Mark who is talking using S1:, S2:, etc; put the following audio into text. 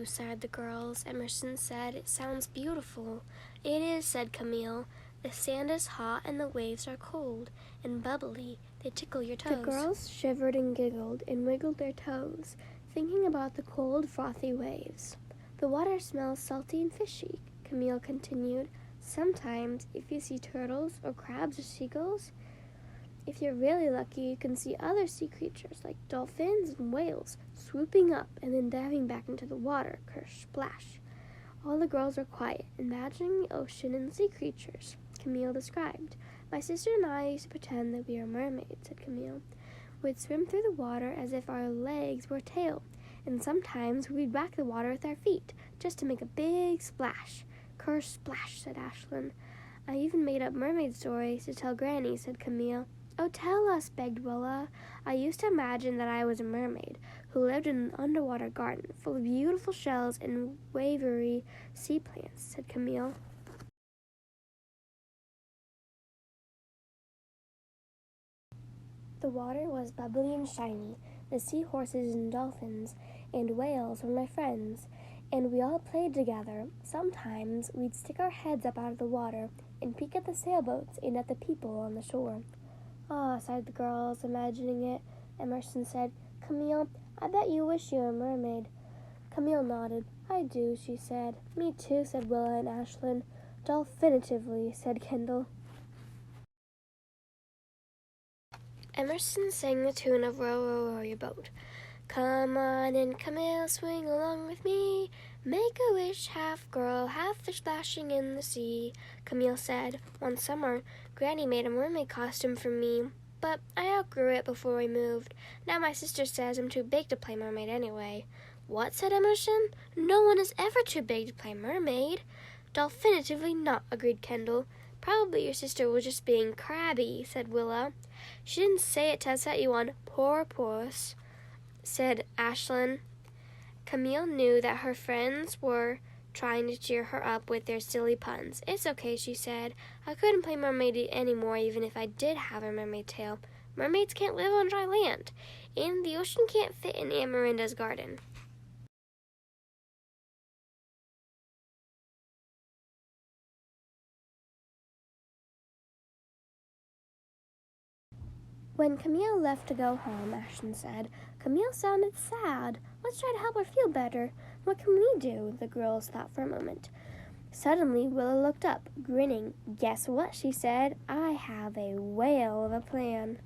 S1: do, sighed the girls. Emerson said, "It sounds beautiful." "It is," said Camille. "The sand is hot and the waves are cold and bubbly. They tickle your toes." The girls shivered and giggled and wiggled their toes, thinking about the cold, frothy waves. "The water smells salty and fishy," Camille continued. "Sometimes, if you see turtles or crabs or seagulls, if you're really lucky, you can see other sea creatures like dolphins and whales swooping up and then diving back into the water, kersh, splash." All the girls were quiet, imagining the ocean and sea creatures Camille described. "My sister and I used to pretend that we were mermaids," said Camille. "We'd swim through the water as if our legs were a tail, and sometimes we'd whack the water with our feet, just to make a big splash." "Kersh, splash," said Ashlyn. "I even made up mermaid stories to tell Granny," said Camille. "Oh, tell us," begged Willa. "I used to imagine that I was a mermaid who lived in an underwater garden full of beautiful shells and wavery sea plants," said Camille. "The water was bubbly and shiny. The seahorses and dolphins and whales were my friends, and we all played together. Sometimes we'd stick our heads up out of the water and peek at the sailboats and at the people on the shore." "Ah," sighed the girls, imagining it. Emerson said, "Camille, I bet you wish you were a mermaid." Camille nodded. "I do," she said. "Me too," said Willa and Ashlyn. "Dolphinitively," said Kendall. Emerson sang the tune of "Row, row, row your boat." "Come on in, Camille, swing along with me. Make a wish, half girl, half fish splashing in the sea," Camille said. "One summer, Granny made a mermaid costume for me, but I outgrew it before we moved. Now my sister says I'm too big to play mermaid anyway." "What?" said Emerson. "No one is ever too big to play mermaid." "Dolphinitively not," agreed Kendall. "Probably your sister was just being crabby," said Willa. "She didn't say it to set you on purpose," said Ashlyn. Camille knew that her friends were trying to cheer her up with their silly puns. "It's okay," she said. "I couldn't play mermaid anymore even if I did have a mermaid tail. Mermaids can't live on dry land, and the ocean can't fit in Aunt Miranda's garden." When Camille left to go home, Ashton said, "Camille sounded sad. Let's try to help her feel better. What can we do?" The girls thought for a moment. Suddenly, Willa looked up, grinning. "Guess what?" she said. "I have a whale of a plan."